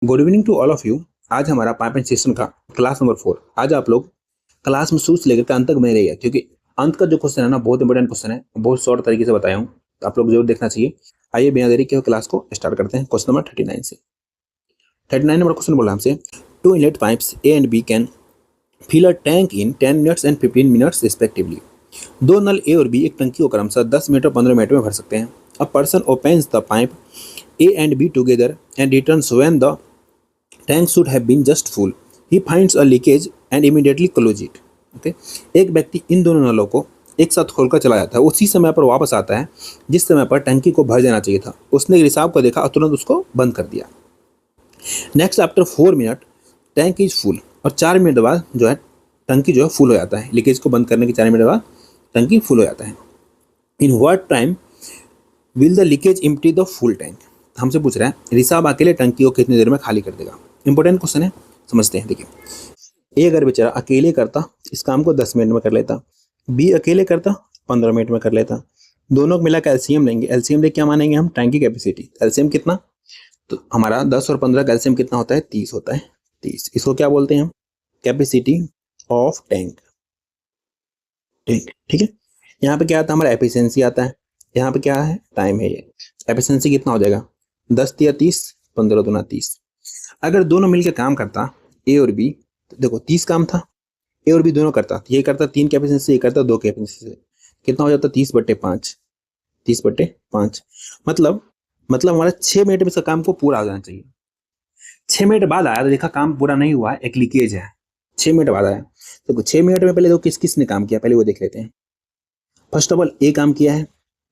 Good evening to all of you. आज हमारा pipe and system का क्लास नंबर 4। आज आप लोग क्लास में शुरू से लेकर के अंत तक बने रहिए, क्योंकि अंत का जो क्वेश्चन है ना, बहुत इंपॉर्टेंट क्वेश्चन है, बहुत शॉर्ट तरीके से बताया हूँ, तो आप लोग जरूर देखना चाहिए। आइए बिना देरी के क्लास को स्टार्ट करते हैं। क्वेश्चन नंबर 39 से। 39 नंबर क्वेश्चन बोला हमसे, two inlet pipes A and B can fill a tank in 10 minutes and 15 minutes respectively. दो नल ए और बी एक टंकी को क्रमशः 10 मिनट और 15 मिनट में भर सकते हैं। A person opens the pipe A and be together and returns when the tank should have been just full. He finds a leakage and immediately close it. Okay? एक व्यक्ति इन दोनों नलों को एक साथ खोलकर चला जाता है, उसी समय पर वापस आता है जिस समय पर टंकी को भर देना चाहिए था। उसने रिसाव को देखा और तुरंत उसको बंद कर दिया। Next after 4 minute tank is full, और 4 मिनट बाद जो है टंकी जो है फुल हो जाता है। लीकेज को बंद करने के 4 मिनट बाद टंकी फुल हो जाता है। In what time will the leakage empty the full tank. हमसे पूछ रहा है रिसाव अकेले टंकी को कितनी देर में खाली कर देगा। इंपॉर्टेंट क्वेश्चन है, समझते हैं। देखिए, ए अगर बेचारा अकेले करता इस काम को 10 मिनट में कर लेता, बी अकेले करता 15 मिनट में कर लेता। दोनों को मिला के एलसीएम लेंगे। एलसीएम ले क्या मानेंगे हम, टैंक की कैपेसिटी। एलसीएम कितना, तो हमारा 10 और 15 का एलसीएम कितना होता है, 30 होता है। 30 इसको क्या बोलते हैं हम, कैपेसिटी ऑफ टैंक। ठीक है। यहाँ पे क्या आता है हमारा, एफिशिएंसी आता है। यहाँ पे क्या है, टाइम है। ये एफिशिएंसी कितना हो जाएगा, 10 या 30, 15 दूना 30। अगर दोनों मिलकर काम करता ए और बी, तो देखो 30 काम था, ए और बी दोनों करता, ये करता 3 की एफिशिएंसी, ये करता 2 की एफिशिएंसी से, कितना हो जाता 30/5। 30/5 मतलब हमारा 6 मिनट में इसका काम को पूरा हो जाना चाहिए। 6 मिनट बाद आया तो देखा काम पूरा नहीं हुआ है, एक लीकेज है। 6 मिनट बाद आया तो 6 मिनट में पहले तो किस किस ने काम किया, पहले वो देख लेते हैं। फर्स्ट ऑफ ऑल ए काम किया है,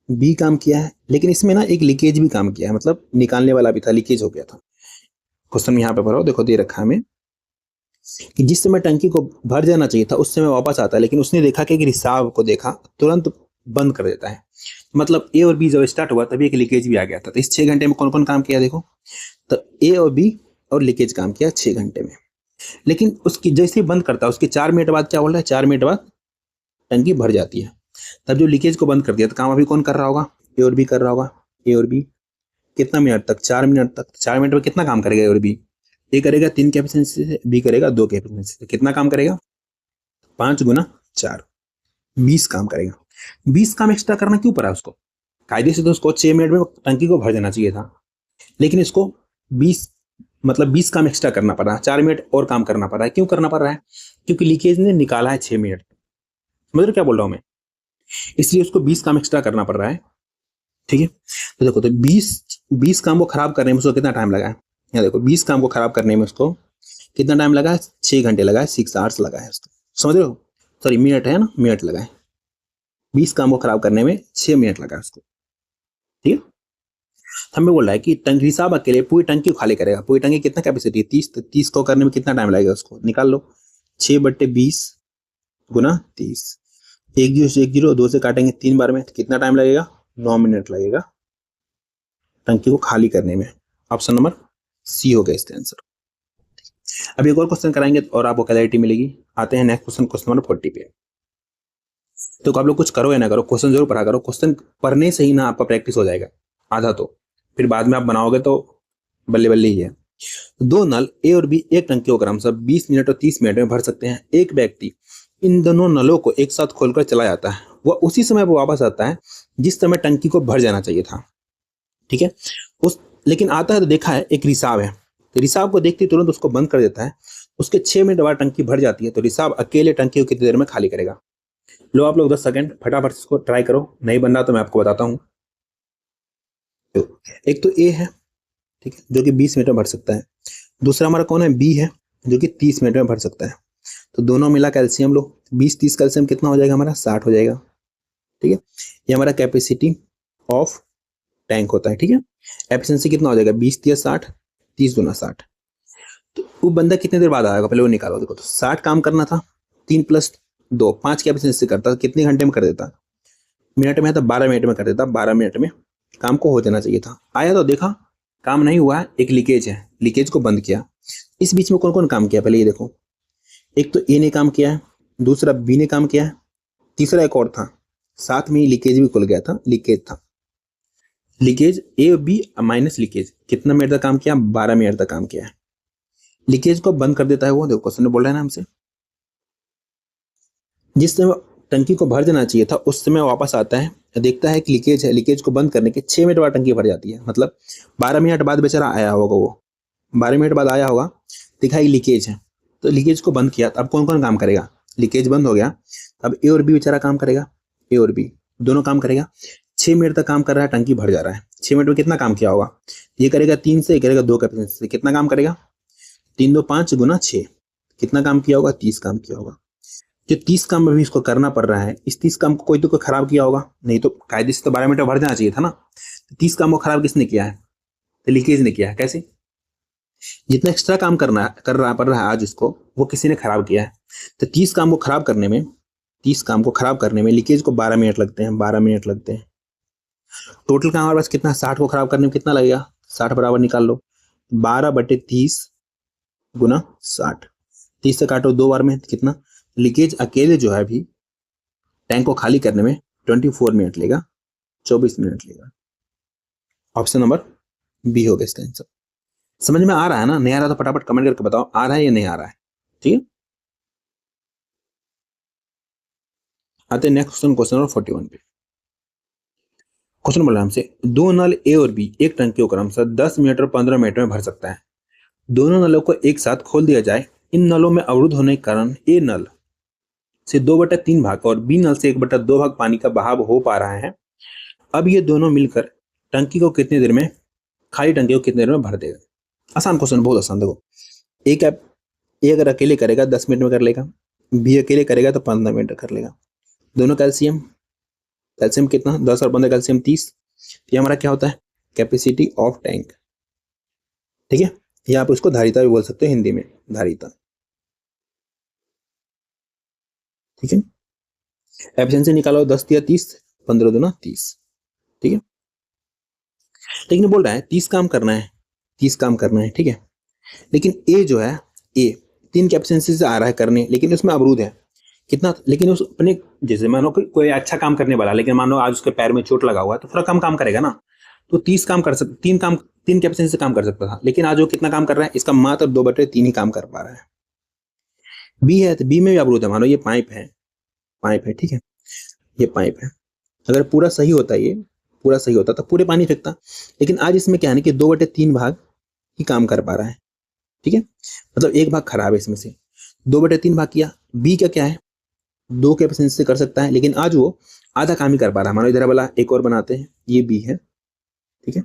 बी काम किया है, लेकिन इसमें ना एक लीकेज भी काम किया है, मतलब निकालने वाला भी था, लीकेज हो गया था। क्वेश्चन में यहाँ पे भरो, देखो दे रखा है हमें कि जिस समय टंकी को भर जाना चाहिए था उस समय वापस आता है, लेकिन उसने देखा कि रिसाव को देखा, तुरंत बंद कर देता है। मतलब ए और बी जब स्टार्ट हुआ तभी एक लीकेज भी आ गया था। तो इस 6 घंटे में कौन कौन काम किया, देखो तो ए और बी और लीकेज काम किया 6 घंटे में। लेकिन उसकी जैसे ही बंद करता है उसके 4 मिनट बाद क्या बोल रहा है, 4 मिनट बाद टंकी भर जाती है। तब जो लीकेज को बंद कर दिया तो काम अभी कौन कर रहा होगा, ए और बी कर रहा होगा। ए और बी कितना मिनट तक, 4 मिनट तक। 4 मिनट में कितना काम करेगा ए और बी, ए करेगा 3 की एफिशिएंसी से, बी करेगा 2 की एफिशिएंसी से। कितना काम करेगा, 5 गुना 4, 20 काम करेगा। 20 काम एक्स्ट्रा करना क्यों पड़ा उसको, कायदे से तो उसको 6 मिनट में टंकी को भर देना चाहिए था, लेकिन इसको 20 काम एक्स्ट्रा करना पड़ रहा है। 4 मिनट और काम करना पड़ रहा है। क्यों करना पड़ रहा है, क्योंकि लीकेज ने निकाला है 6 मिनट। समझ रहे क्या बोल रहा हूं मैं, इसलिए उसको 20 काम एक्स्ट्रा करना पड़ रहा है। ठीक है, तो देखो तो 20 काम को खराब करने में उसको कितना टाइम लगा है। यहाँ देखो 20 काम को खराब करने में उसको कितना टाइम लगा है, 6 घंटे लगा है, 6 आवर्स लगा है उसको। समझ रहे हो, सॉरी मिनट है ना, मिनट लगा है। 20 काम को खराब करने में 6 मिनट लगा है उसको। ठीक है, हमें बोल रहा है कि टंकी साहब अकेले पूरी टंकी को खाली करेगा। पूरी टंकी कितना कैपेसिटी है, 30, तो 30 को करने में कितना टाइम लगेगा, उसको निकाल लो। 6/20 गुना 30, 1 0 से 1 0, 2 से काटेंगे 3 बार में, तो कितना टाइम लगेगा, 9 मिनट लगेगा टंकी को खाली करने में। ऑप्शन नंबर सी हो गया इसका आंसर। अभी एक और क्वेश्चन कराएंगे और आपको क्लैरिटी मिलेगी। आते हैं नेक्स्ट क्वेश्चन, क्वेश्चन नंबर 40 पे। तो आप लोग कुछ करो या ना करो, क्वेश्चन जरूर पढ़ा करो। क्वेश्चन पढ़ने से ही ना आपका प्रैक्टिस हो जाएगा आधा, तो फिर बाद में आप बनाओगे तो बल्ले बल्ले ही है। दो नल ए और बी एक टंकी को क्रमशः 20 मिनट और 30 मिनट में भर सकते हैं। एक व्यक्ति इन दोनों नलों को एक साथ खोलकर चला जाता है, वह उसी समय पर वापस आता है जिस समय टंकी को भर जाना चाहिए था। ठीक है, उस लेकिन आता है तो देखा है एक रिसाव है, तो रिसाव को देखते तुरंत उसको बंद कर देता है। उसके 6 मिनट बाद टंकी भर जाती है, तो रिसाव अकेले टंकी को कितनी देर में खाली करेगा। लो आप लोग 10 सेकंड फटाफट इसको ट्राई करो, नहीं बन रहा तो मैं आपको बताता हूँ। एक तो ए है, ठीक है, जो कि 20 मिनट में भर सकता है। दूसरा हमारा कौन है, बी है, जो कि 30 मिनट में भर सकता है। तो दोनों मिला कैल्शियम लो, 20 30 कैल्शियम कितना हो जाएगा हमारा, 60 हो जाएगा। ठीक है, ये हमारा कैपेसिटी ऑफ टैंक होता है। ठीक है, एफिशिएंसी कितना हो जाएगा, 20 × 60, 30 × 60। तो वो बंदा कितने देर बाद आएगा, पहले वो निकालो। देखो तो 60 काम करना था, 3 + 2 5 की एफिशिएंसी करता, कितने घंटे में कर देता, मिनट में है तो 12 मिनट में कर देता। 12 मिनट में काम को हो जाना चाहिए था। आया तो देखा काम नहीं हुआ है, एक लीकेज है, लीकेज को बंद किया। इस बीच में कौन कौन काम किया, पहले ये देखो। एक तो ए ने काम किया है, दूसरा बी ने काम किया है, तीसरा एक और था, साथ में ही लीकेज भी खुल गया था, लीकेज था। लीकेज ए और बी माइनस लीकेज कितना मिनट तक काम किया, 12 मिनट तक काम किया है। लीकेज को बंद कर देता है वो, देखो क्वेश्चन में बोल रहा है ना हमसे, जिस समय टंकी को भर जाना चाहिए था उस समय वापस आता है, देखता है कि लीकेज है, लीकेज को बंद करने के 6 मिनट बाद टंकी भर जाती है, मतलब 12 मिनट बाद बेचारा आया होगा, वो 12 मिनट बाद आया होगा, दिखाई लीकेज है, तो लीकेज को बंद किया। अब कौन कौन काम करेगा, लीकेज बंद हो गया, अब ए और बी बेचारा काम करेगा, ए और बी दोनों काम करेगा। 6 मिनट तक काम कर रहा है, टंकी भर जा रहा है। 6 मिनट में कितना काम किया होगा, ये करेगा 3 से, ये करेगा 2 कैपेसिटी से, कितना काम करेगा, 3 2 5 गुना 6, कितना काम किया होगा, 30 काम किया होगा। जो 30 काम अभी इसको करना पड़ रहा है, इस 30 काम को कोई तो कोई खराब किया होगा, नहीं तो कायदे से तो 12 मिनट भर जाना चाहिए था ना। 30 काम को खराब किसने किया है, तो लीकेज ने किया है। कैसे, जितना एक्स्ट्रा काम पड़ रहा है आज इसको, वो किसी ने खराब किया है। तो 30 काम को खराब करने में, 30 काम को खराब करने में लीकेज को 12 मिनट लगते हैं, 12 मिनट लगते हैं। टोटल काम हमारे पास कितना, 60 को खराब करने में कितना लगेगा, 60 बराबर निकाल लो, 12/30 गुना 60, 30 से काटो 2 बार में, कितना लीकेज अकेले जो है अभी टैंक को खाली करने में 24 मिनट लेगा, 24 मिनट लेगा। ऑप्शन नंबर बी हो गया इसका आंसर। समझ में आ रहा है ना, नहीं आ रहा तो फटाफट कमेंट करके बताओ आ रहा है या नहीं आ रहा है। ठीक है, आते हैं नेक्स्ट क्वेश्चन, क्वेश्चन नंबर 41 पे। क्वेश्चन बोला हमसे, दो नल ए और बी एक टंकी को क्रमशः 10 मिनट और 15 मिनट में भर सकता है। दोनों नलों को एक साथ खोल दिया जाए, इन नलों में अवरुद्ध होने के कारण ए नल से 2/3 भाग और बी नल से 1/2 भाग पानी का बहाव हो पा रहा है। अब ये दोनों मिलकर टंकी को कितनी देर में, खाली टंकी को कितनी देर में भर देगा। आसान क्वेश्चन, बहुत आसान। देखो एक ऐप ए अगर अकेले करेगा 10 मिनट में कर लेगा, बी अकेले करेगा तो 15 मिनट कर लेगा। दोनों कैल्शियम, कैल्शियम कितना 10 और 15 कैल्शियम 30, ये हमारा क्या होता है, कैपेसिटी ऑफ टैंक। ठीक है, या आप उसको धारिता भी बोल सकते हो हिंदी में, धारिता। ठीक है, एफिशिएंसी निकालो 10 या 30, 15 दूना 30। ठीक है, लेकिन बोल रहा है 30 काम करना है, 30 काम करना है। ठीक है, लेकिन ए जो है, ए 3 कैपेसिटी से आ रहा है करने, लेकिन उसमें अवरुद्ध है कितना, लेकिन उस अपने, जैसे मानो कोई अच्छा काम करने वाला, लेकिन मानो आज उसके पैर में चोट लगा हुआ है तो थोड़ा कम काम करेगा ना, तो 30 काम कर सकते, 3 कैपेसिटी से काम कर सकता था, लेकिन आज वो कितना काम कर रहा है, इसका मात्र 2/3 ही काम कर पा रहा है। बी है, तो बी में भी अवरुद्ध है, मानो ये पाइप है, पाइप है। ठीक है, ये पाइप है, अगर पूरा सही होता, ये पूरा सही होता तो पूरे पानी फेंकता, लेकिन आज इसमें क्या है कि 2/3 भाग ही काम कर पा रहा है। ठीक है, मतलब एक भाग खराब है इसमें से, 2/3 भाग किया। बी का क्या है, 2 कैपेसिटी से कर सकता है, लेकिन आज वो आधा काम ही कर पा रहा है। मानो इधर वाला एक और बनाते हैं, ये बी है। ठीक है,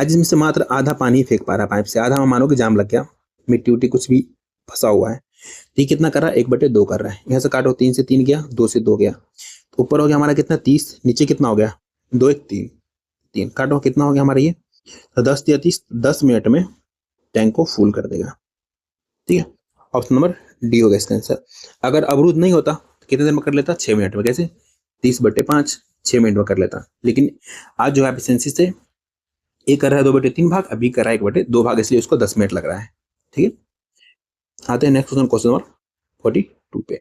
आज इसमें से मात्र आधा पानी फेंक पा रहा है पाइप से, आधा में मानो कि जाम लग गया, मिट्टी उट्टी कुछ भी फंसा हुआ है। तो ये कितना कर रहा है, 1/2 कर रहा है। यहाँ से काटो, 3 से 3 गया, 2 से 2 गया, तो ऊपर हो गया हमारा कितना 30, नीचे कितना हो गया 2 1 3, 3 काटो, कितना हो गया हमारा ये, तो 10 या 30, 10 मिनट में टैंक को फुल कर देगा। ठीक है, ऑप्शन नंबर डी होगा इसका आंसर। अगर अवरुद्ध नहीं होता तो कितने देर में कर लेता, 6 मिनट में। कैसे, 30/5 6 मिनट में कर लेता, लेकिन आज जो है एफिशिएंसी से ए कर रहा है 2/3 भाग, अभी कर रहा है 1/2 भाग, इसलिए उसको 10 मिनट लग रहा है। ठीक है, आते हैं नेक्स्ट क्वेश्चन, क्वेश्चन नंबर 42 पे।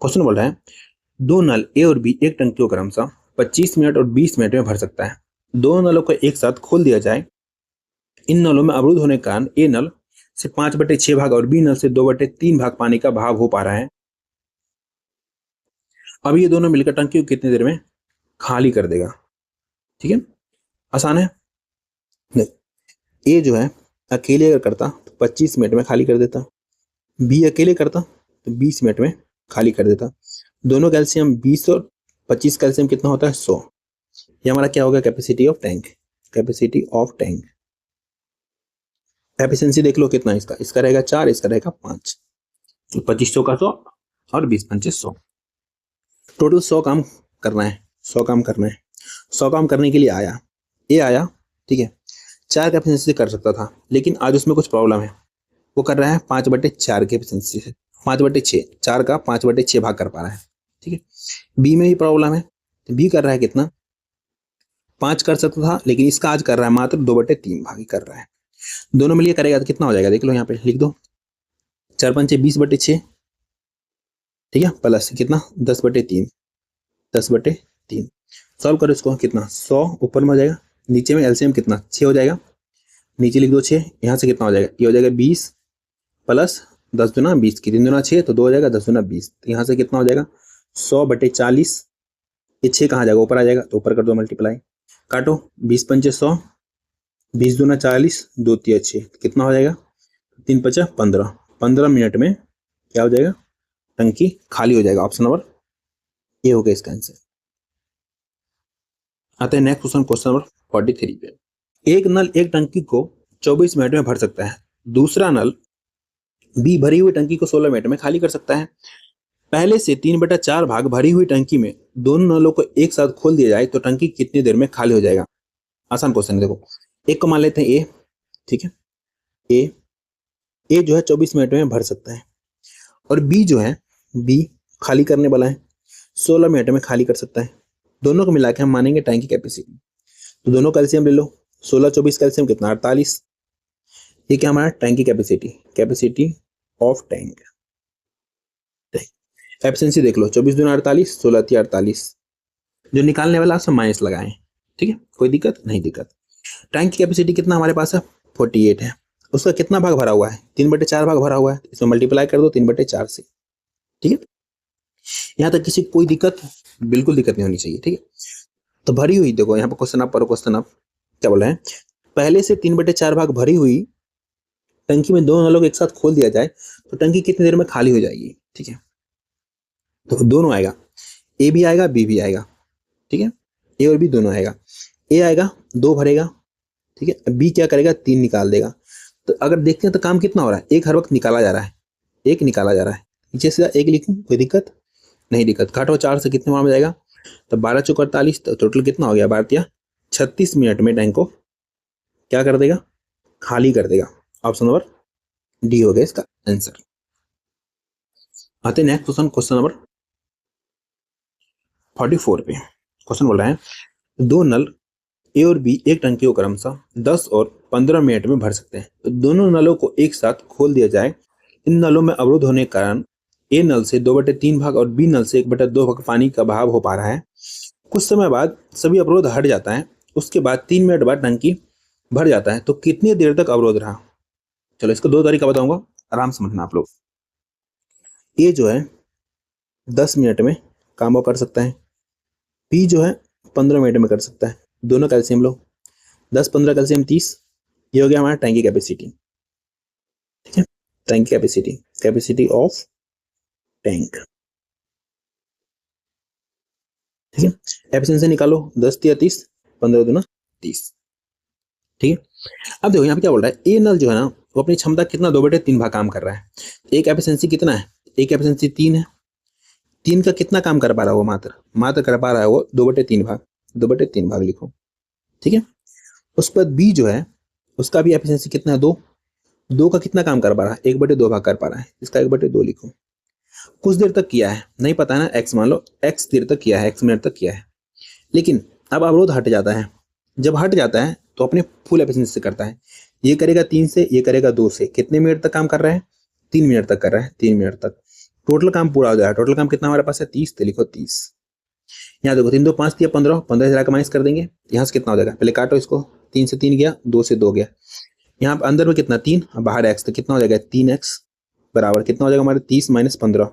क्वेश्चन बोल रहा है, दो नल ए और बी एक टंकी को क्रमशः 25 मिनट और 20 मिनट में भर सकता है। दोनों नलों को एक साथ खोल दिया जाए, इन नलों में अवरुद्ध होने के कारण ए नल से 5/6 भाग और बी नल से 2/3 भाग पानी का बहाव हो पा रहा है। अब ये दोनों मिलकर टंकी को कितनी देर में खाली कर देगा। ठीक है, आसान है। ए जो है अकेले अगर करता तो 25 मिनट में खाली कर देता, बी अकेले करता तो 20 मिनट में खाली कर देता। दोनों कैल्शियम 20 और 25 कैल्शियम कितना होता है 100। ये हमारा क्या होगा, capacity of tank, capacity of tank. Efficiency देख लो कितना इसका, इसका रहेगा 4, इसका रहेगा 5, 25 का 100 और 20 पंचे 100, टोटल 100 काम करना है, 100 काम करना है। 100 काम करने के लिए आया, ए आया। ठीक है, 4 का एफिशिएंसी से कर सकता था, लेकिन आज उसमें कुछ प्रॉब्लम है, वो कर रहा है 5/4 के एफिशिएंसी से, 5/6, 4 का 5/6 भाग कर पा रहा है। ठीक है, बी में भी प्रॉब्लम है, तो बी कर रहा है कितना, 5 कर सकता था, लेकिन इसका आज कर रहा है मात्र 2/3 भाग ही कर रहा है। दोनों मिलिए करेगा तो कितना हो जाएगा, देख लो यहाँ पे लिख दो, 4 पंचे 20/6। ठीक है, प्लस कितना 10/3, 10/3 सॉल्व करो इसको, कितना 100 ऊपर में हो जाएगा नीचे में एलसीएम कितना 6 हो जाएगा, नीचे लिख दो 6, यहाँ से कितना हो जाएगा, ये हो जाएगा 20 प्लस 10 दूना 20 की 3 दूना 6 तो 2 हो जाएगा, 10 दूना 20, तो यहाँ से कितना हो जाएगा 100/40। ये 6 कहाँ जाएगा, ऊपर आ जाएगा, तो ऊपर कर दो मल्टीप्लाई, काटो 20 पंचे 100, 20 दूना 40, 2 तिया 6, कितना हो जाएगा 3 पचा 15, 15 मिनट में क्या हो जाएगा, टंकी खाली हो जाएगा। ऑप्शन नंबर ए हो गया इसका आंसर। आते हैं नेक्स्ट क्वेश्चन, क्वेश्चन नंबर 43 पे। एक नल एक टंकी को 24 मिनट में भर सकता है, दूसरा नल बी भरी हुई टंकी को 16 मिनट में खाली कर सकता है। पहले से 3/4 भाग भरी हुई टंकी में दोनों नलों को एक साथ खोल दिया जाए तो टंकी कितनी देर में खाली हो जाएगा। आसान क्वेश्चन है, देखो एक को मान लेते हैं ए, ठीक है, ए जो है 24 मिनट में भर सकता है, और बी जो है बी खाली करने वाला है 16 मिनट में खाली कर सकता है। दोनों को मिला के हम मानेंगे टैंक की कैपेसिटी, तो दोनों का एलसीएम ले लो, 16 24 का एलसीएम कितना 48, ये क्या हमारा टैंक की कैपेसिटी ऑफ टैंक। एफिशिएंसी देख लो, 24 दूना 48, 16 तिया 48, जो निकालने वाला सब माइनस लगाएं, ठीक है, कोई दिक्कत नहीं दिक्कत। टैंक की कैपेसिटी कितना हमारे पास है 48 है, उसका कितना भाग भरा हुआ है 3/4 भाग भरा हुआ है, इसमें मल्टीप्लाई कर दो 3/4 से, ठीक है। यहाँ तक किसी कोई दिक्कत, बिल्कुल दिक्कत नहीं होनी चाहिए, ठीक है। तो भरी हुई देखो यहाँ पर क्वेश्चन आप पढ़ो, क्वेश्चन आप क्या बोल रहे हैं, पहले से 3/4 भाग भरी हुई टंकी में दोनों नलों को एक साथ खोल दिया जाए तो टंकी कितनी देर में खाली हो जाएगी, ठीक है। तो दोनों आएगा, ए भी आएगा बी भी आएगा, ठीक है, ए और बी दोनों आएगा। ए आएगा 2 भरेगा, ठीक है, बी क्या करेगा 3 निकाल देगा। तो अगर देखते हैं तो काम कितना हो रहा है, एक हर वक्त निकाला जा रहा है, एक निकाला जा रहा है, नीचे सीधा एक लिखूं, कोई दिक्कत नहीं दिक्कत। काटो 4 से कितने में जाएगा, तो 12 चौक 48, तो टोटल कितना हो गया 12 36 मिनट में टैंक को क्या कर देगा, खाली कर देगा। ऑप्शन नंबर डी हो गया इसका आंसर। आते नेक्स्ट क्वेश्चन, क्वेश्चन नंबर 44 पे। क्वेश्चन बोल रहा है दो नल ए और बी एक टंकी को क्रमशः 10 और 15 मिनट में भर सकते हैं, तो दोनों नलों को एक साथ खोल दिया जाए। इन नलों में अवरोध होने के कारण ए नल से 2/3 भाग और बी नल से 1/2 भाग पानी का बहाव हो पा रहा है। कुछ समय बाद सभी अवरोध हट जाता है, उसके बाद 3 मिनट बाद टंकी भर जाता है, तो कितनी देर तक अवरोध रहा। चलो इसको 2 तरीका बताऊंगा, आराम से समझना आप लोग। ए जो है 10 मिनट में काम कर सकता है, बी जो है 15 मिनट में कर सकता है, दोनों कैल्शियम लो, 10 15 कैल्शियम 30, ये हो गया हमारा टैंक की कैपेसिटी, ठीक है, टैंक की कैपेसिटी ऑफ टैंक, ठीक है। एफिशिएंसी निकालो 10 तिया 30, 15 दूना 30, ठीक है। अब देखो यहाँ पे क्या बोल रहा है, ए नल जो है ना वो अपनी क्षमता कितना 2/3 भाग काम कर रहा है। एक एफिशिएंसी कितना है, एक एफिशिएंसी 3 है, 3 का कितना काम कर पा रहा है वो, मात्र कर पा रहा है वो 2/3 भाग लिखो, ठीक है। उसके बाद बी जो है उसका भी एफिशिएंसी कितना है 2 का कितना काम कर पा रहा है 1/2 भाग कर पा रहा है, इसका 1/2 लिखो। कुछ देर तक किया है, नहीं पता है ना, एक्स मान लो, एक्स देर तक किया है, एक्स मिनट तक किया है, लेकिन अब अवरोध हट जाता है। जब हट जाता है तो अपने फुल एफिशिएंसी से करता है, ये करेगा 3 से, ये करेगा 2 से, कितने मिनट तक काम कर रहा है 3 मिनट तक कर रहा है, 3 मिनट तक टोटल काम पूरा हो जाएगा। टोटल काम कितना हमारे पास है 30, तो लिखो 30। यहाँ देखो 3 2 5 दिया 15, 15 से माइनस कर देंगे, यहाँ से कितना हो जाएगा, पहले काटो इसको, 3 से 3 गया, 2 से 2 गया, यहाँ अंदर में कितना 3, बाहर एक्स, तो कितना हो जाएगा 3x बराबर कितना हो जाएगा हमारे 30 - 15,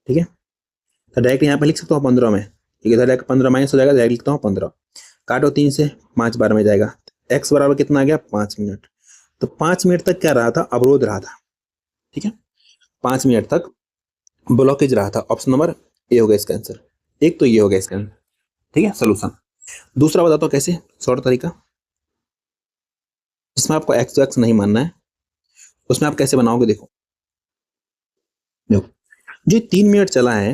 ठीक है। तो डायरेक्ट यहाँ पे लिख सकता हूँ 15 में, ठीक है, डायरेक्ट 15 माइनस हो जाएगा, डायरेक्ट लिखता हूँ 15, काटो 3 से 5 बार में जाएगा, x बराबर कितना आ गया 5 मिनट। तो 5 मिनट तक क्या रहा था, अवरोध रहा था, ठीक है, 5 मिनट तक ब्लॉकेज रहा था। ऑप्शन नंबर ए हो गया इसका आंसर। एक तो ये हो गया इसका आंसर, ठीक है, सोल्यूशन। दूसरा बताता हूँ कैसे, शॉर्ट तरीका, इसमें आपको एक्स एक्स नहीं मानना है, उसमें आप कैसे बनाओगे, देखो जो 3 मिनट चला है,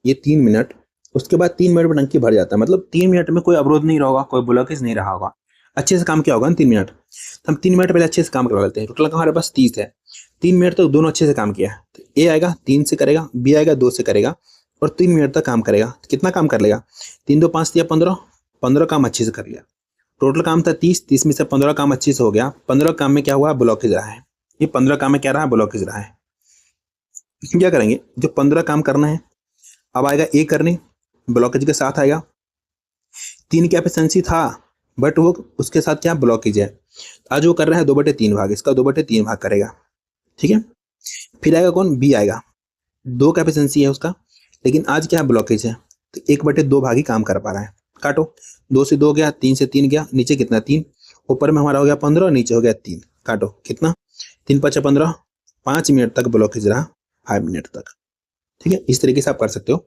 ये 3 मिनट, उसके बाद 3 मिनट में टंकी भर जाता है, मतलब 3 मिनट में कोई अवरोध नहीं रहा होगा, कोई ब्लॉकेज नहीं रहा होगा, अच्छे से काम किया होगा ना 3 मिनट। तो हम 3 मिनट पहले अच्छे से काम करवा लेते हैं। टोटल हमारे पास 30 है, 3 मिनट तक दोनों अच्छे से काम किया। तो ए आएगा 3 से करेगा, बी आएगा 2 से करेगा, और 3 मिनट तक काम करेगा। कितना काम कर लेगा, 3 2 5 दिया 15, 15 काम अच्छे से कर लिया। टोटल काम था 30, 30 में से 15 काम अच्छे से हो गया। 15 काम में क्या हुआ, ब्लॉकेज रहा है। ये 15 काम में क्या रहा, ब्लॉकेज रहा है। क्या करेंगे, जो 15 काम करना है अब आएगा ए करने, ब्लॉकेज के साथ आएगा। 3 की एफिशिएंसी था, बट वो उसके साथ क्या ब्लॉकेज है। आज वो कर रहा है 2/3 भाग, इसका 2/3 भाग करेगा, ठीक है। फिर आएगा कौन, बी आएगा, 2 कैपेसिटेंसी है उसका, लेकिन आज क्या ब्लॉकेज है, तो 1/2 भाग ही काम कर पा रहा है। काटो, 2 से 2 गया, 3 से 3 गया, नीचे कितना 3, ऊपर में हमारा हो गया 15 और नीचे हो गया 3। काटो कितना, 3 5 15, 5 मिनट तक ब्लॉकेज रहा, 5 मिनट तक, ठीक है। इस तरीके से आप कर सकते हो।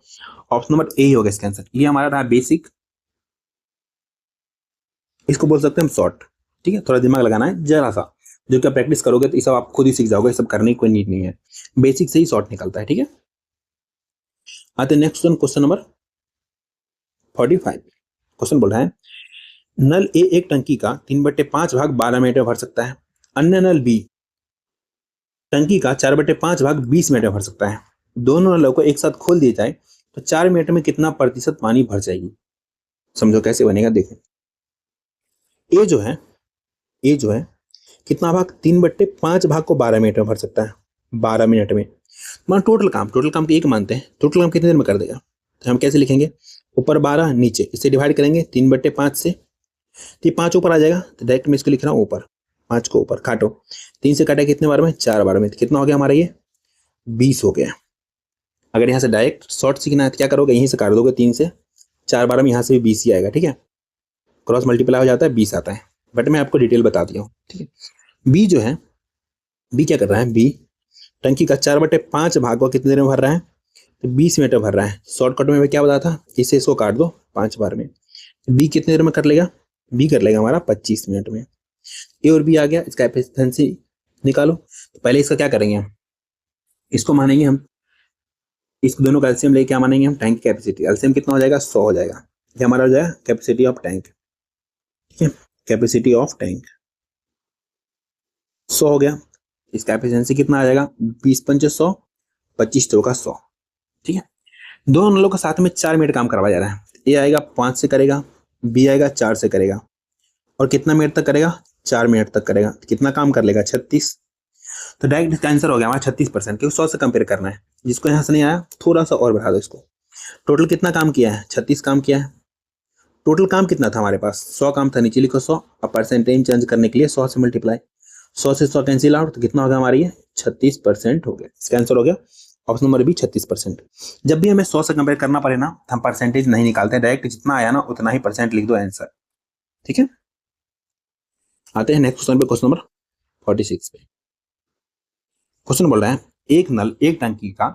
ऑप्शन नंबर ए ही होगा इसका आंसर। ये हमारा रहा बेसिक, इसको बोल सकते हैं हम शॉर्ट, ठीक है। थोड़ा दिमाग लगाना है जरा सा, जो कि आप प्रैक्टिस करोगे तो ये सब आप खुद ही सीख जाओगे, ये सब करने की कोई नीड नहीं है, बेसिक से ही शॉर्ट निकलता है, ठीक है। आते हैं नेक्स्ट क्वेश्चन नंबर 45। क्वेश्चन बोल रहा है नल ए एक टंकी का 3/5 भाग 12 मिनट में भर सकता है, अन्य नल बी टंकी का 4/5 भाग 20 मिनट में भर सकता है। दोनों नलों को एक साथ खोल दिया जाए तो 4 मिनट में कितना प्रतिशत पानी भर जाएगी। समझो कैसे बनेगा, देखो। ए जो है, ए जो है कितना भाग, 3/5 भाग को 12 मिनट में भर सकता है, 12 मिनट में। मान टोटल काम की एक मानते हैं, टोटल काम कितनी देर में कर देगा, तो हम कैसे लिखेंगे, ऊपर 12 नीचे, इससे डिवाइड करेंगे 3/5 से, तो ये 5 ऊपर आ जाएगा, तो डायरेक्ट मैं इसको लिख रहा हूँ ऊपर, 5 को ऊपर काटो, 3 से काटा कितने बार में, 4 बार में, तो कितना हो गया हमारा ये 20 हो गया। अगर यहाँ से डायरेक्ट शॉर्ट सीखना है तो क्या करोगे, यहीं से काट दोगे, 3 से 4 बार में यहाँ से भी 20 ही आएगा, ठीक है। क्रॉस मल्टीप्लाई हो जाता है 20 आता है, बट मैं आपको डिटेल बता दिया हूँ, ठीक है। बी जो है, बी क्या कर रहा है, बी टंकी का 4/5 भाग को कितने देर में भर रहा है, तो 20 मिनट में भर रहा है। शॉर्टकट में मैं क्या बताया था, इसे इसको काट दो 5 बार में, बी कितने देर में कर लेगा, बी कर लेगा हमारा 25 मिनट में। ए और बी आ गया, इसका एफिशिएंसी निकालो। तो पहले इसका क्या करेंगे हम, इसको मानेंगे हम, इस दोनों का एलसीएम लेके क्या मानेंगे हम, टैंक की कैपेसिटी। एलसीएम कितना हो जाएगा, 100 हो जाएगा। ये हमारा हो जाएगा कैपेसिटी ऑफ टैंक, ठीक है। कैपेसिटी ऑफ टैंक 100 हो गया। इसका एफिशिएंसी कितना आ जाएगा, 20 पंचे 100, 25 चौका 100, ठीक है। दोनों नलों का साथ में 4 मिनट काम करवाया जा रहा है। ए आएगा 5 से करेगा, बी आएगा 4 से करेगा, और कितना मिनट तक करेगा, 4 मिनट तक करेगा। कितना काम कर लेगा, 36। तो डायरेक्ट इसका आंसर हो गया हमारा 36%, क्योंकि 100 से कंपेयर करना है। जिसको यहाँ से नहीं आया थोड़ा सा और बढ़ा दो इसको। टोटल कितना काम किया है, 36 काम किया है। टोटल काम कितना था हमारे पास, 100 काम था, नीचे लिखो 100, और परसेंटेज चेंज करने के लिए 100 से मल्टीप्लाई, 100 से 100 कैंसिल आउट, तो कितना होगा हमारा ये 36% हो गया। इसका आंसर हो गया ऑप्शन नंबर बी 36%। जब भी हमें 100 से कंपेयर करना पड़े ना, हम परसेंटेज नहीं निकालते, डायरेक्ट जितना आया ना उतना ही परसेंट लिख दो आंसर, ठीक है। आते हैं नेक्स्ट क्वेश्चन पे, क्वेश्चन नंबर 46 पे। क्वेश्चन बोल रहा है एक नल एक टंकी का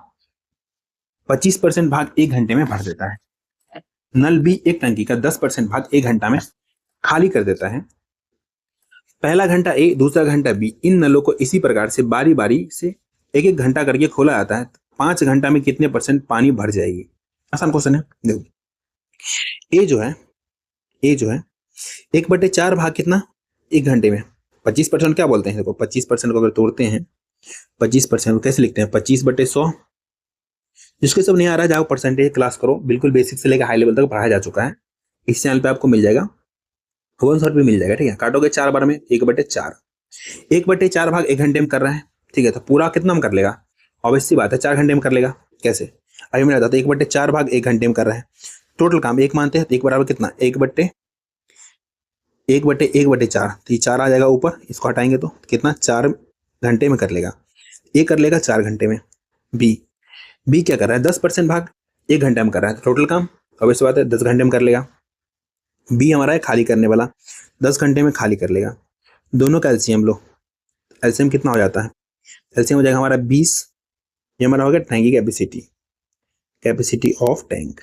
25% भाग 1 घंटे में भर देता है, नल बी एक टंकी का 10% भाग 1 घंटा में खाली कर देता है। पहला घंटा ए, दूसरा घंटा बी, इन नलों को इसी प्रकार से बारी बारी से 1-1 घंटा करके खोला जाता है। 5 घंटा में कितने % पानी भर जाएगी। आसान क्वेश्चन है, देखो। ए जो है, ए जो है 1/4 भाग कितना, 1 घंटे में 25% क्या बोलते हैं, देखो 25% को अगर तोड़ते हैं, 25% को कैसे लिखते हैं, 25/100। जिसको सब नहीं आ रहा है जाओ परसेंटेज क्लास करो, बिल्कुल बेसिक से लेकर हाई लेवल तक पढ़ाया जा चुका है, इस चैनल पे आपको मिल जाएगा, 1 शॉट भी मिल जाएगा, ठीक है। काटोगे 4 बार में, 1/4, 1/4 भाग 1 घंटे में कर रहा है, ठीक है। तो पूरा कितना में कर लेगा, ऑब्वियस सी बात है 4 घंटे में कर लेगा। कैसे, अभी मैंने बताया 1/4 भाग 1 घंटे में कर रहा है। टोटल काम 1 मानते हैं, तो 1 बराबर कितना, 1/4, तो ये 4 आ जाएगा ऊपर, इसको हटाएंगे तो कितना 4 घंटे में कर लेगा। ए कर लेगा 4 घंटे में। बी क्या कर रहा है, 10% भाग 1 घंटे में कर रहा है, तो टोटल काम ऑब्वियस बात है 10 घंटे में कर लेगा। बी हमारा है खाली करने वाला, 10 घंटे में खाली कर लेगा। दोनों का एलसीएम लो, एलसीएम कितना हो जाता है, एलसीएम हो जाएगा हमारा 20। ये हमारा हो गया टैंक की capacity, capacity of tank.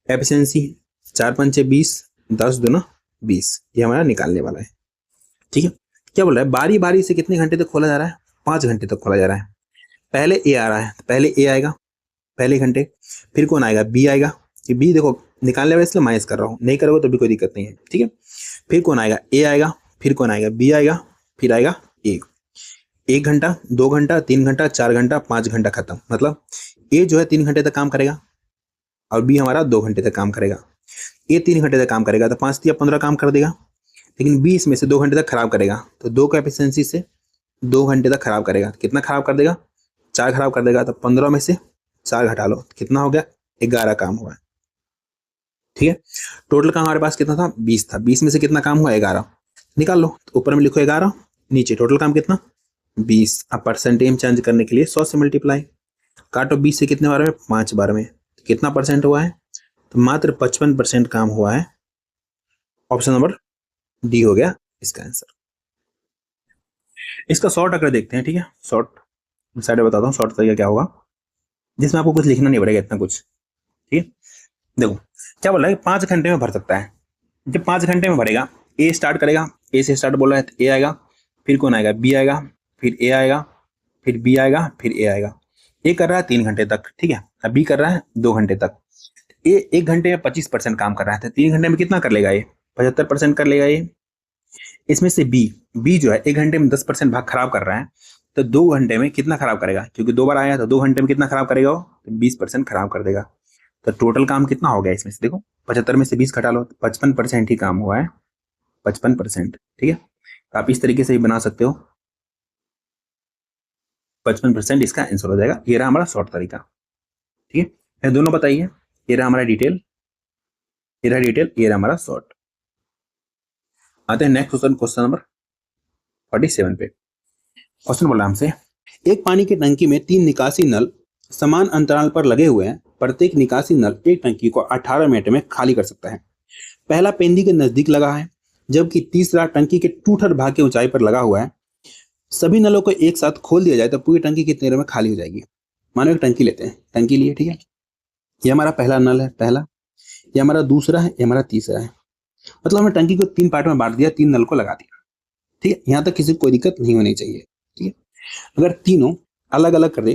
Efficiency 4 पंचे 20, 10 दूना 20, ये हमारा निकालने वाला है, ठीक है। क्या बोल रहा है, बारी बारी से कितने घंटे तक खोला जा रहा है, 5 घंटे तक खोला जा रहा है। पहले ए आ रहा है, पहले ए आएगा पहले घंटे, फिर कौन आएगा, बी आएगा। ये बी देखो निकालने वाले इसलिए माइनस कर रहा हूँ, नहीं करोगे तो भी कोई दिक्कत नहीं है, ठीक है। फिर कौन आएगा, ए आएगा, फिर कौन आएगा, बी आएगा, फिर आएगा ए। 1 घंटा, 2 घंटा, 3 घंटा, 4 घंटा, 5 घंटा खत्म। मतलब ए जो है 3 घंटे तक काम करेगा, और बी हमारा 2 घंटे तक काम करेगा। ए 3 घंटे तक काम करेगा, तो 5 या 15 काम कर देगा, लेकिन बी इसमें से 2 घंटे तक खराब करेगा, तो 2 का एफिशिएंसी से 2 घंटे तक खराब करेगा। कितना खराब कर देगा, 4 खराब कर देगा, तो 15 में से 4 घटा लो, कितना हो गया, 11 काम हुआ। ठीक है। टोटल काम हमारे पास कितना था, 20 था। 20 में से कितना काम हुआ, 11। निकाल लो, तो ऊपर में लिखो 11, नीचे टोटल काम कितना, 20। अब परसेंटेज चेंज करने के लिए 100 से मल्टीप्लाई, काटो 20 से कितने बार में, 5 बार में, तो कितना परसेंट हुआ है, तो मात्र 55% काम हुआ है। ऑप्शन नंबर डी हो गया इसका आंसर। इसका शॉर्ट अगर देखते हैं, ठीक है, शॉर्ट साइड में बताता हूँ शॉर्ट तरीका क्या होगा, जिसमें आपको कुछ लिखना नहीं पड़ेगा इतना कुछ। ठीक है, देखो क्या बोल रहा है, 5 घंटे में भर सकता है। जब 5 घंटे में भरेगा, ए स्टार्ट करेगा, ए से स्टार्ट बोल रहा है तो ए आएगा, फिर कौन आएगा, बी आएगा, फिर ए आएगा, फिर बी आएगा, फिर ए आएगा। ए कर रहा है 3 घंटे तक, ठीक है, अब बी कर रहा है 2 घंटे तक। ए 1 घंटे में 25% काम कर रहा है, तो 3 घंटे में कितना कर लेगा, ये 75% कर लेगा ये। इसमें से बी, बी जो है 1 घंटे में 10% भाग खराब कर रहा है, तो 2 घंटे में कितना खराब करेगा, क्योंकि 2 बार आया तो 2 घंटे में कितना खराब करेगा वो, तो 20% खराब कर देगा। तो टोटल काम कितना हो गया इसमें से, देखो 75 में से 20 घटा लो, 55% ही काम हुआ है, 55%। ठीक है, तो आप इस तरीके से ही बना सकते हो, 55% इसका आंसर हो जाएगा। ये रहा हमारा शॉर्ट तरीका। ठीक है, फिर दोनों बताइए, ये रहा हमारा डिटेल, ये रहा डिटेल, ये रहा हमारा शॉर्ट। आते हैं नेक्स्ट क्वेश्चन, क्वेश्चन नंबर 47 पे। क्वेश्चन बोला हमसे, एक पानी की टंकी में 3 निकासी नल समान अंतराल पर लगे हुए हैं। प्रत्येक निकासी नल एक टंकी को 18 मिनट में खाली कर सकता है। पहला पेंदी के नजदीक लगा है, जबकि तीसरा टंकी के टूथर भाग की ऊंचाई पर लगा हुआ है। सभी नलों को एक साथ खोल दिया जाए तो पूरी टंकी कितनी देर में खाली हो जाएगी। मानो एक टंकी लेते हैं, टंकी लिए, ठीक है, ये हमारा पहला नल है, पहला, ये हमारा दूसरा है, ये हमारा तीसरा है। मतलब हमने टंकी को 3 पार्ट में बांट दिया, 3 नल को लगा दिया। ठीक है, यहां तक किसी को कोई दिक्कत नहीं होनी चाहिए। ठीक है, अगर तीनों अलग अलग कर दे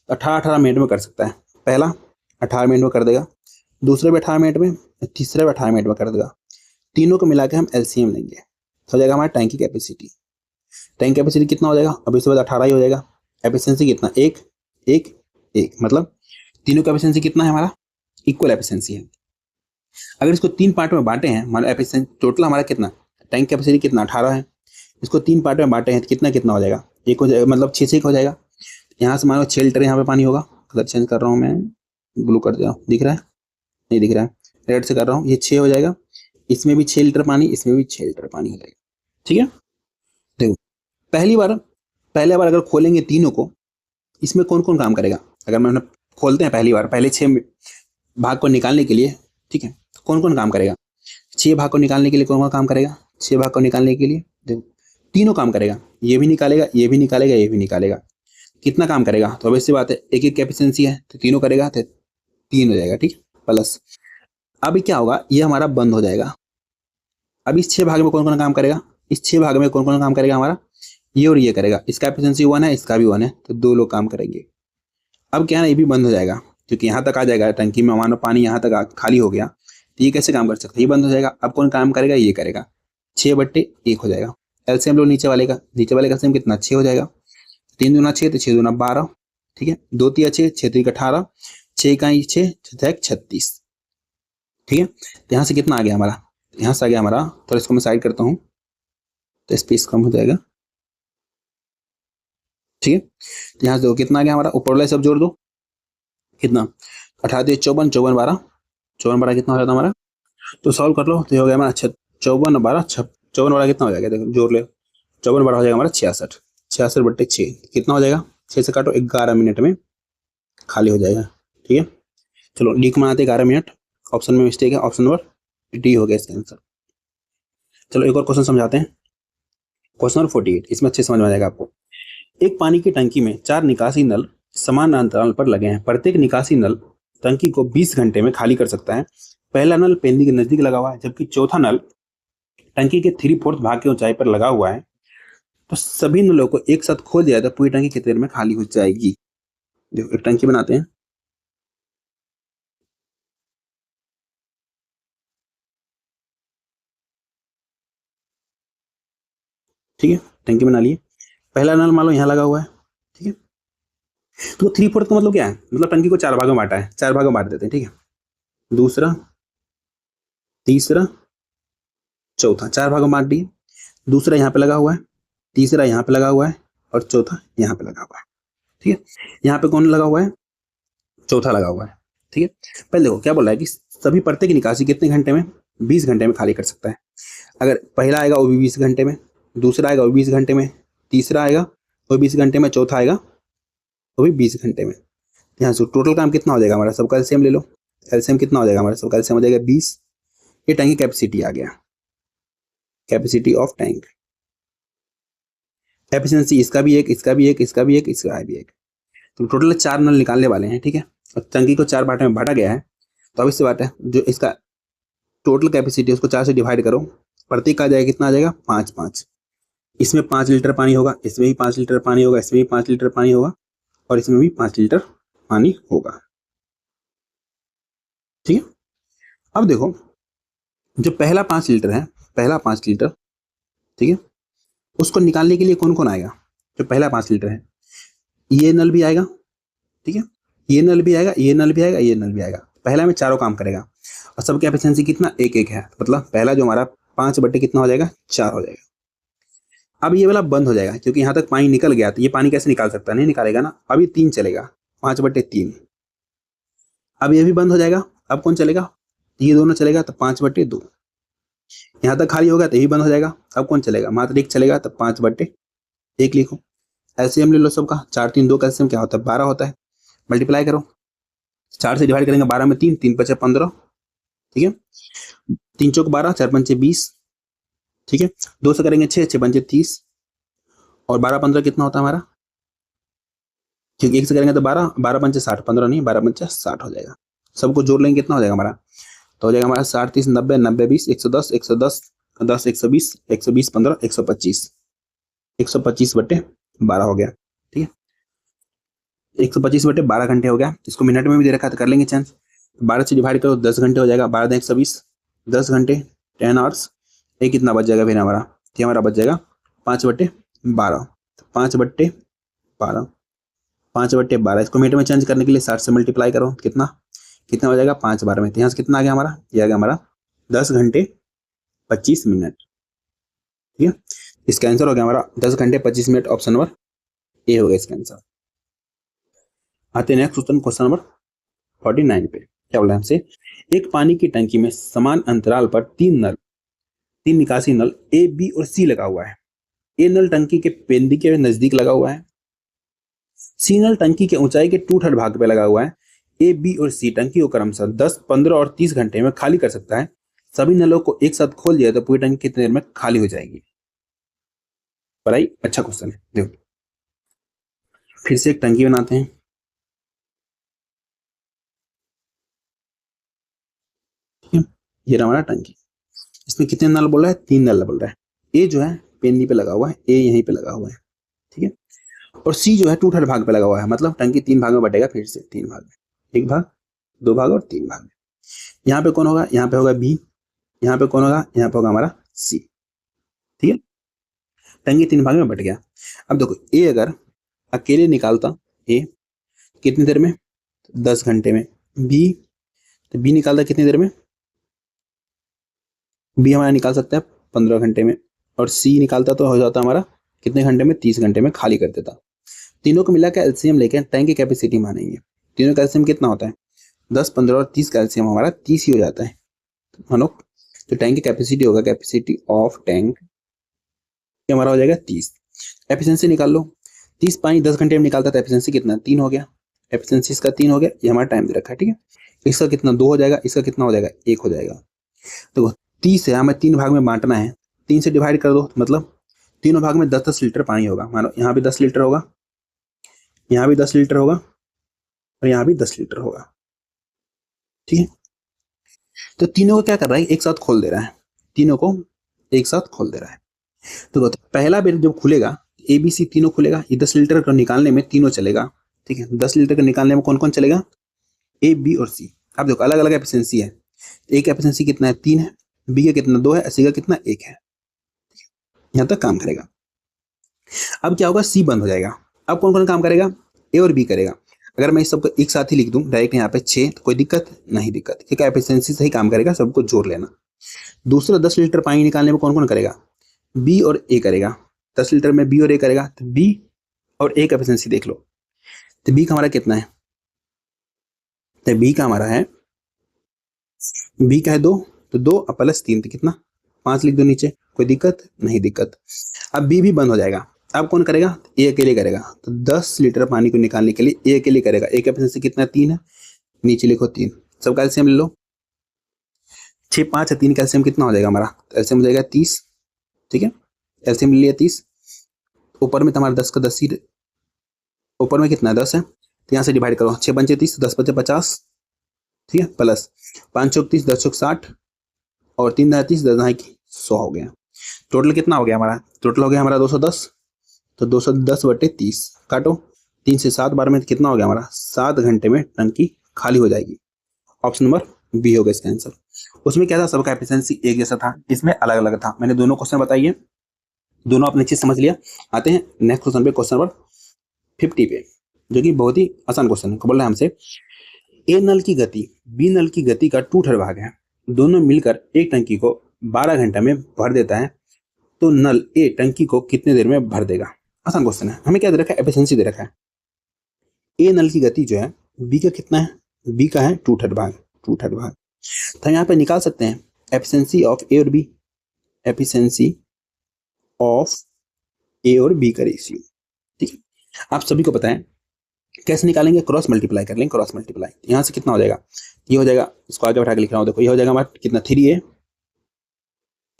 तो 18-18 मिनट में कर सकता है। पहला 18 मिनट में कर देगा, दूसरे भी 18 मिनट में, तीसरे भी 18 मिनट में कर देगा। तीनों को मिला के हम एलसीएम लेंगे, हो जाएगा हमारा टैंक की कैपेसिटी। टैंक कैपेसिटी कितना हो जाएगा, अब इसके बाद 18 ही हो जाएगा। एफिशिएंसी कितना, 1 1 1, मतलब तीनों का एफिशिएंसी कितना है हमारा, इक्वल एफिशिएंसी है। अगर इसको 3 पार्ट में बांटे हैं, मान लो एफिशिएंसी टोटल हमारा कितना, टैंक कैपेसिटी कितना 18 है, इसको 3 पार्ट में बांटे हैं तो कितना कितना हो जाएगा, एक हो जाएगा, मतलब 6 हो जाएगा। यहाँ से मान लो 6 लीटर यहाँ पे पानी होगा, कलर चेंज कर रहा हूँ मैं, ब्लू कर दिया, दिख रहा है, नहीं दिख रहा है, रेड से कर रहा हूँ, ये 6 हो जाएगा। इसमें भी 6 लीटर पानी, इसमें भी 6 लीटर पानी हो जाएगा। ठीक है, देखो पहले बार अगर खोलेंगे तीनों को, इसमें कौन कौन काम करेगा, अगर मैंने खोलते हैं पहली बार, पहले 6 भाग को निकालने के लिए, ठीक है, तो कौन कौन काम करेगा, 6 भाग को निकालने के लिए कौन कौन काम करेगा, 6 भाग को निकालने के लिए देखो तीनों काम करेगा, ये भी निकालेगा, ये भी निकालेगा, ये भी निकालेगा। कितना काम करेगा, तो वैसी बात है, एक एक कैपेसिटी है तो तीनों करेगा तो 3 हो जाएगा। ठीक है, प्लस अभी क्या होगा, ये हमारा बंद हो जाएगा। अब इस 6 भाग में कौन कौन काम करेगा, इस 6 भाग में कौन कौन काम करेगा, हमारा ये और ये करेगा। इसका एफिशिएंसी 1 है, इसका भी 1 है, तो 2 लोग काम करेंगे। अब क्या है ना, ये भी बंद हो जाएगा, क्योंकि यहाँ तक आ जाएगा टंकी में, मानो पानी यहाँ तक खाली हो गया, तो ये कैसे काम कर सकता है, ये बंद हो जाएगा। अब कौन काम करेगा, ये करेगा, 6/1 हो जाएगा। एलसीएम लो नीचे वाले का, नीचे वाले का एलसीएम कितना, 6 हो जाएगा, 3 दूना 6, तो 6 दूना 12, ठीक है, 2 तिया 6, 6 3 18, 6 का 6, 36। ठीक है, तो यहाँ से कितना आ गया हमारा, यहाँ से आ गया हमारा, तो इसको मैं साइड करता हूँ तो स्पेस कम हो जाएगा। ठीक है, तो यहाँ से देखो कितना आ गया हमारा, ऊपर वाला सब जोड़ दो, कितना 18 54, 54 12, 54 12 कितना हो जाता हमारा, तो सॉल्व कर लो, तो ये हो गया हमारा 54 12, 54 12 कितना हो जाएगा, देखो जोड़ ले, 54 12 हो जाएगा हमारा 66, 66/6 कितना हो जाएगा, 6 से काटो 11 मिनट में खाली हो जाएगा। ठीक है, चलो डी को बनाते 11 मिनट, ऑप्शन में मिस्टेक है, ऑप्शन नंबर डी हो गया इसका आंसर। चलो एक और क्वेश्चन समझाते हैं, क्वेश्चन नंबर 48, इसमें अच्छे समझ में आ जाएगा आपको। एक पानी की टंकी में 4 निकासी नल समान अंतराल पर लगे हैं। प्रत्येक निकासी नल टंकी को 20 घंटे में खाली कर सकता है। पहला नल पेंदी के नजदीक लगा हुआ है, जबकि चौथा नल टंकी के 3/4 भाग की ऊंचाई पर लगा हुआ है। तो सभी नलों को एक साथ खोल दिया तो पूरी टंकी कितनी देर में खाली हो जाएगी। देखो एक टंकी बनाते हैं, ठीक है, टंकी बना लिए। पहला नल मान लो यहाँ लगा हुआ है, ठीक है, तो 3/4 का मतलब क्या है, मतलब टंकी को 4 भागों में बांटा है, 4 भागों में बांट देते हैं। ठीक है, दूसरा, तीसरा, चौथा, 4 भागों में बांट दिए। दूसरा यहाँ पे लगा हुआ है, तीसरा यहाँ पे लगा हुआ है, और चौथा यहाँ पे लगा हुआ है। ठीक है, यहाँ पे कौन लगा हुआ है, चौथा लगा हुआ है। ठीक है, पहले देखो क्या बोल रहा है कि सभी प्रत्येक निकासी कितने घंटे में? 20 घंटे में खाली कर सकता है। अगर पहला आएगा वो भी 20 घंटे में, दूसरा आएगा वो 20 घंटे में, तीसरा आएगा वो 20 घंटे में, चौथा आएगा वो भी 20 घंटे में। यहाँ से टोटल काम कितना हो जाएगा हमारा? सबका एलसीएम ले लो। एलसीएम कितना हो जाएगा हमारा? सबका एलसीएम हो जाएगा 20। ये टैंक की कैपेसिटी आ गया, कैपेसिटी ऑफ टैंक। एफिशिएंसी इसका भी एक, इसका भी एक, इसका भी एक, इसका भी एक। तो टोटल 4 नल निकालने वाले हैं, ठीक है। और टंकी को 4 पार्ट में बांटा गया है, तो अब इससे बांटा जो इसका टोटल कैपेसिटी उसको 4 से डिवाइड करो, प्रत्येक आ जाएगा कितना आ जाएगा? 5-5। इसमें 5 लीटर पानी होगा, इसमें भी 5 लीटर पानी होगा, इसमें भी 5 लीटर पानी होगा, और इसमें भी 5 लीटर पानी होगा, ठीक है। अब देखो जो पहला 5 लीटर है, पहला 5 लीटर, ठीक है, उसको निकालने के लिए कौन कौन आएगा? जो पहला 5 लीटर है, ये नल भी आएगा, ठीक है, ये नल भी आएगा, ये नल भी आएगा, ये नल भी आएगा। पहला में चारों काम करेगा, और सबकी एफिशिएंसी कितना? 1-1 है। मतलब पहला जो हमारा 5 बटे कितना हो जाएगा? 4 हो जाएगा। अब ये वाला बंद हो जाएगा, क्योंकि यहाँ तक पानी निकल गया, तो ये पानी कैसे निकाल सकता है? नहीं निकालेगा ना। अभी 3 चलेगा, 5/3। अब ये भी बंद हो जाएगा। अब कौन चलेगा? ये दोनों चलेगा, तो 5/2। यहाँ तक खाली होगा तो ये बंद हो जाएगा। अब कौन चलेगा? मात्र 1 चलेगा, तो 5/1 लिखो। एलसीएम ले लो सबका, 4 3 2 का एलसीएम क्या होता है? 12 होता है। मल्टीप्लाई करो, 4 से डिवाइड करेंगे 12 में 3, 3 5 15, ठीक है। 3 चौक 12, 4 पंचे 20, ठीक है। 2 से करेंगे 6, 6 पंचे 30, और 12 15 कितना होता है हमारा? क्योंकि 1 से करेंगे तो 12, 12 पंचे 60, 15 नहीं, 12 पंचे 60 हो जाएगा। सबको जोड़ लेंगे कितना हो जाएगा हमारा? तो हो जाएगा हमारा 60 30 90 90 20 110 110 10 120 120 15 125 125/12 हो गया, ठीक है। 125/12 घंटे हो गया। इसको मिनट में भी दे रखा है तो कर लेंगे चेंज। 12 से डिवाइड करो, 10 घंटे हो जाएगा। 12 120, 10 घंटे 10 आवर्स। ये कितना बच जाएगा फिर हमारा? ये हमारा बच जाएगा 5/12, 5/12, 5/12। इसको मिनट में चेंज करने के लिए 60 से मल्टीप्लाई करो, कितना कितना हो जाएगा? 5/12 में। यहाँ से कितना आ गया हमारा? ये आ गया हमारा 10 घंटे 25 मिनट, ठीक है। इसका आंसर हो गया हमारा 10 घंटे 25 मिनट। ऑप्शन नंबर ए हो गया इसका आंसर। आते हैं नेक्स्ट क्वेश्चन नंबर 49 पे। क्या बोला हमसे? एक पानी की टंकी में समान अंतराल पर 3 निकासी नल ए, बी और सी लगा हुआ है। ए नल टंकी के पेंदी के नजदीक लगा हुआ है। सी नल टंकी के ऊंचाई के 2/3 भाग पे लगा हुआ है। ए, बी और सी टंकी को क्रमशः 10, 15 और 30 घंटे में खाली कर सकता है। सभी नलों को एक साथ खोल दिया तो पूरी टंकी कितनी देर में खाली हो जाएगी? बड़ा अच्छा क्वेश्चन है। देखो फिर से एक टंकी बनाते हैं, ठीक है। ये रहा हमारा टंकी। इसमें कितने नल बोल रहा है? 3 नल बोल रहा है। ए जो है पेंदी पे लगा हुआ है, ए यहीं पे लगा हुआ है, ठीक है। और सी जो है 2/3 भाग पे लगा हुआ है। मतलब टंकी 3 भाग में बटेगा, फिर से 3 भाग में, 1 भाग, 2 भाग और 3 भाग में। यहाँ पे कौन होगा? यहाँ पे होगा बी। यहाँ पे कौन होगा? यहाँ पे होगा हमारा सी, ठीक है। टंकी 3 भाग में बट गया। अब देखो ए अगर अकेले निकालता, ए कितनी देर में? 10 घंटे में। बी, तो बी निकालता कितनी देर में? बी हमारा निकाल सकता है 15 घंटे में। और सी निकालता तो हो जाता हमारा कितने घंटे में? 30 घंटे में खाली कर देता। तीनों को मिलाकर एलसीएम लेके टैंक की कैपेसिटी मानेंगे। तीनों का एलसीएम कितना होता है? 10, 15 और 30 का एलसीएम हमारा 30 ही हो जाता है, मानो। तो टैंक की कैपेसिटी होगा, कैपेसिटी ऑफ टैंक हमारा हो जाएगा 30। एफिशिएंसी निकाल लो। 30 पानी 10 घंटे में निकालता था, एफिशिएंसी कितना? 3 हो गया। एफिशिएंसी इसका 3 हो गया। ये हमारा टाइम दे रखा है, ठीक है। इसका कितना? 2 हो जाएगा। इसका कितना हो जाएगा? 1 हो जाएगा। तो 30 है, हमें 3 भाग में बांटना है। 3 से डिवाइड कर दो, मतलब तीनों भाग में 10-10 लीटर पानी होगा। मानो यहाँ भी 10 लीटर होगा, यहाँ भी 10 लीटर होगा, और यहाँ भी 10 लीटर होगा, ठीक है। तो तीनों को क्या कर रहा है? एक साथ खोल दे रहा है। तीनों को एक साथ खोल दे रहा है। तो पहला बेर जब खुलेगा, ए बी सी तीनों खुलेगा। ये 10 लीटर को निकालने में तीनों चलेगा, ठीक है। 10 लीटर को निकालने में कौन कौन चलेगा? ए, बी और सी। अब देखो अलग अलग एफिशिएंसी है। ए का एफिशिएंसी कितना है? 3 है। बी का कितना? 2 है। सी का कितना? 1 है। यहाँ तक काम करेगा। अब क्या होगा? सी बंद हो जाएगा। अब कौन कौन काम करेगा? ए और बी करेगा। अगर मैं इस सबको एक साथ ही लिख दूं डायरेक्ट यहाँ पे 6, तो कोई दिक्कत नहीं, दिक्कत, क्योंकि एफिशिएंसी से ही काम करेगा, सबको जोड़ लेना। दूसरा 10 लीटर पानी निकालने में कौन कौन करेगा? बी और ए करेगा। 10 लीटर में बी और ए करेगा, तो बी और ए का एफिशिएंसी देख लो। तो बी का हमारा कितना है? तो बी का हमारा है बी का है 2, तो 2 प्लस 3 तो कितना 5 लिख दो नीचे, कोई दिक्कत नहीं दिक्कत। अब बी भी बंद हो जाएगा, अब कौन करेगा, ए अकेले करेगा। तो 10 लीटर पानी को निकालने के लिए ए अकेले करेगा, ए का एफिशिएंसी कितना 3 है, नीचे लिखो 3। सब कैल्शियम ले लो, 6 5 है 3 कैल्शियम कितना हो जाएगा हमारा, कैल्शियम हो जाएगा 30, ठीक है। कैल्शियम ले लिया 30, ऊपर में तुम्हारा 10 का 10 ही, ऊपर में कितना है 10 है, तो यहाँ से डिवाइड करो, 6 पंचे 30, 10 पंचे 50, ठीक है, प्लस 5 चौक 30, 10 चौक 60 और 3 दाएं 30, 10 दाएं 100 हो गया। टोटल कितना हो गया हमारा, टोटल हो गया हमारा 210, तो 210/30 काटो, 3 से 7 बार में कितना हो गया हमारा, 7 घंटे में टंकी खाली हो जाएगी। ऑप्शन नंबर बी होगा इसका आंसर। उसमें क्या था, सबका एफिशिएंसी एक जैसा था, इसमें अलग अलग था। मैंने दोनों क्वेश्चन बताइए, दोनों आपने चीज समझ लिया। आते हैं नेक्स्ट क्वेश्चन पे, क्वेश्चन नंबर 50 पे, जो कि बहुत ही आसान क्वेश्चन है। बोल रहा है हमसे, ए नल की गति बी नल की गति का 2/3 भाग है, दोनों मिलकर एक टंकी को 12 घंटा में भर देता है, तो नल ए टंकी को कितने देर में भर देगा। आसान क्वेश्चन है। हमें क्या दे रखा है, एफिशिएंसी दे रखा है। ए नल की गति जो है बी का कितना है, बी का है 2/3 भाग, 2/3 भाग। तो यहाँ पे निकाल सकते हैं एफिशिएंसी ऑफ ए और बी, एफिशिएंसी ऑफ ए और बी का रेशियो, ठीक है। आप सभी को पता है कैसे निकालेंगे, क्रॉस मल्टीप्लाई कर लेंगे, क्रॉस मल्टीप्लाई। यहाँ से कितना हो जाएगा, ये हो जाएगा, इसको आगे बढ़ा के लिख रहा हूँ, देखो ये हो जाएगा हमारा कितना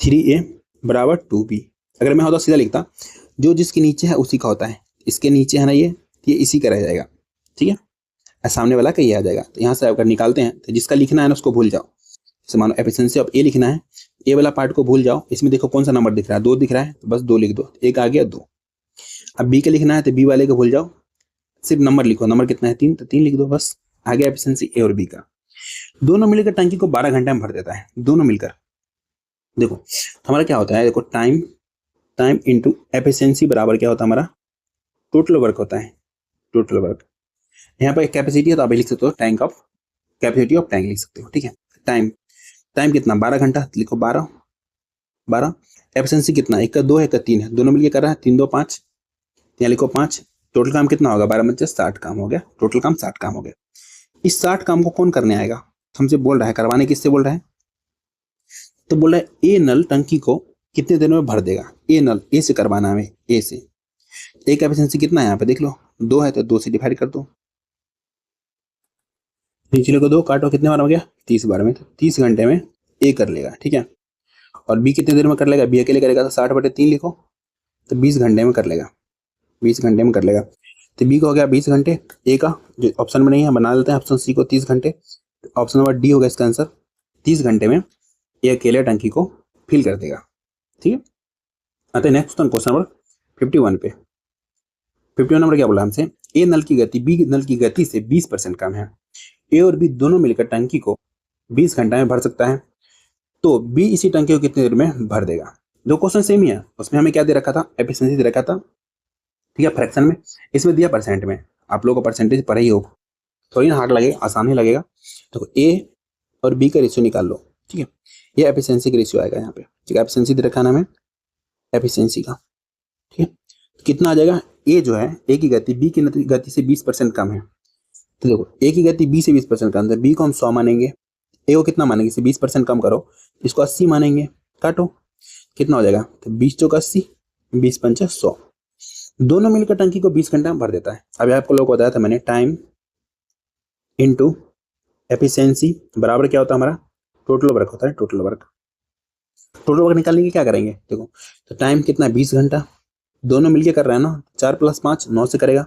3a बराबर 2b। अगर मैं होता सीधा लिखता, जो जिसके नीचे है उसी का होता है, इसके नीचे है ना ये इसी का रह जाएगा, ठीक है, सामने वाला का ये आ जाएगा। तो यहाँ से अगर निकालते हैं तो जिसका लिखना है ना उसको भूल जाओ। जैसे मानो एफिशिएंसी ऑफ ए लिखना है, ए वाला पार्ट को भूल जाओ, इसमें देखो कौन सा नंबर दिख रहा है, 2 दिख रहा है, तो बस 2 लिख दो, एक आ गया 2। अब बी का लिखना है तो बी वाले को भूल जाओ, सिर्फ नंबर लिखो, नंबर कितना है 3, तो 3 लिख दो, बस आ गया एफिशिएंसी ए और बी का। दोनों मिलकर टंकी को 12 घंटे में भर देता है, दोनों मिलकर। देखो हमारा क्या होता है, देखो टाइम इंटू एफिशिएंसी बराबर क्या होता है हमारा, टोटल वर्क होता है, टोटल वर्क। यहाँ पर कैपेसिटी है तो आप लिख सकते हो tank of, capacity of tank लिख सकते हो, ठीक है। टाइम कितना 12 घंटा, लिखो 12। एफिशिएंसी कितना, एक का 2 है, एक का 3 है, दोनों मिलकर कर रहा है 3 2 5, यहाँ लिखो 5। टोटल काम कितना होगा, 12 में 60 काम हो गया, टोटल काम 60 काम हो गया। इस 60 काम को कौन करने आएगा, हमसे बोल रहा है, करवाने किससे बोल रहा है, तो बोल रहा है ए नल टंकी को कितने देर में भर देगा। ए नल ए से करवाना है, ए से। ए का एफिशिएंसी कितना है, यहाँ पे देख लो 2 है, तो 2 से डिवाइड कर दो, नीचे को 2 काटो, कितने बार हो गया 30 बार में, तो 30 घंटे में ए कर लेगा, ठीक है। और बी कितने देर में कर लेगा, बी अकेले करेगा तो 60/3 लिखो, तो 20 घंटे में कर लेगा, 20 घंटे में कर लेगा। तो बी का हो गया 20 घंटे, ए का जो ऑप्शन में नहीं है बना लेते हैं ऑप्शन सी को 30 घंटे। ऑप्शन नंबर डी होगा इसका आंसर, 30 घंटे में ए अकेले टंकी को फिल कर देगा, ठीक है। आते हैं नेक्स्ट क्वेश्चन नंबर 51 पे। 51 नंबर क्या बोला हमसे, ए नल की गति बी नल की गति से 20% कम है, ए और बी दोनों मिलकर टंकी को 20 घंटा में भर सकता है, तो बी इसी टंकी को कितनी देर में भर देगा। दो क्वेश्चन सेम ही है, उसमें हमें क्या दे रखा था, एफिशिएंसी दे रखा था, ठीक है, फ्रैक्शन में, इसमें दिया परसेंट में। आप लोगों को परसेंटेज पढ़ा ही हो, थोड़ी ना हार्ड लगेगा, आसान ही लगेगा। तो ए और बी का रेशियो निकाल लो, ठीक है, ये एफिशिएंसी का रेशियो आएगा यहाँ पे, ठीक है। एफिशिएंसी दे रखा है हमें एफिशिएंसी का, ठीक है। तो कितना आ जाएगा, ए जो है ए की गति बी की गति से 20% कम है, तो देखो ए की गति बी से 20% कम है, बी को हम 100 मानेंगे, ए को कितना मानेंगे, इसे 20% कम करो, इसको 80 मानेंगे, काटो कितना हो जाएगा, तो 20 चौक 80, 20 पंचे 100। दोनों मिलकर टंकी को 20 घंटा में भर देता है। अभी आपको लोग बताया था मैंने, टाइम इंटू एफिशिएंसी बराबर क्या होता है हमारा, टोटल वर्क होता है, टोटल वर्क। टोटल वर्क निकालने के क्या करेंगे, देखो तो टाइम कितना 20 घंटा, दोनों मिलकर कर रहा है ना, 4 + 5 9 से करेगा,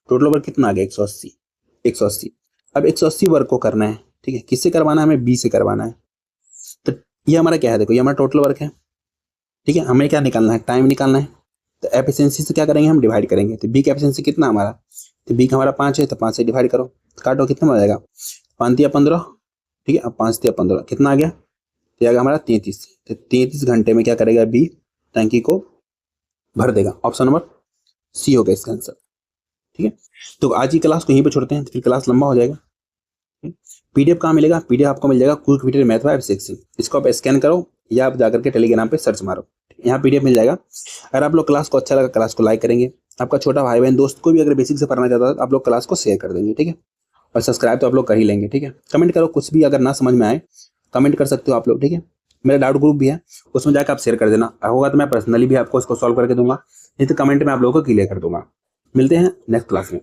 टोटल वर्क कितना आ गया 180। अब 180 वर्क को करना है, ठीक है, किससे करवाना है, हमें बी से करवाना है। तो ये हमारा क्या है, देखो ये हमारा टोटल वर्क है, ठीक है। हमें क्या निकालना है, टाइम निकालना है। तो एफिशिएंसी से क्या करेंगे, हम डिवाइड करेंगे। तो बी का एफिशिएंसी कितना हमारा, तो बी का हमारा 5 है, तो 5 से डिवाइड करो, काटो कितना आ जाएगा, 5 × 15, ठीक है। अब 5 × 15 कितना आ गया, तो आ गया हमारा 33। तो 33 घंटे में क्या करेगा, बी टंकी को भर देगा। ऑप्शन नंबर सी होगा इसका आंसर, ठीक है। तो आज की क्लास को यहीं पे छोड़ते हैं, तो फिर क्लास लंबा हो जाएगा। पीडीएफ कहाँ मिलेगा, पीडीएफ आपको मिल जाएगा quick fitter math bye F6। इसको आप स्कैन करो या आप जाकर के टेलीग्राम पे सर्च मारो, यहाँ पीडीएफ मिल जाएगा। अगर आप लोग क्लास को अच्छा लगा, क्लास को लाइक करेंगे, आपका छोटा भाई बहन दोस्त को भी अगर बेसिक से पढ़ना चाहता है तो आप लोग क्लास को शेयर कर देंगे, ठीक है। और सब्सक्राइब तो आप लोग कर ही लेंगे, ठीक है। कमेंट करो कुछ भी अगर ना समझ में आए कमेंट कर सकते हो आप लोग, ठीक है। मेरा डाउट ग्रुप भी है, उसमें जाकर आप शेयर कर देना, होगा तो मैं पर्सनली भी आपको इसको सॉल्व करके दूंगा, नहीं तो कमेंट में आप लोगों को क्लियर कर दूंगा। मिलते हैं नेक्स्ट क्लास में।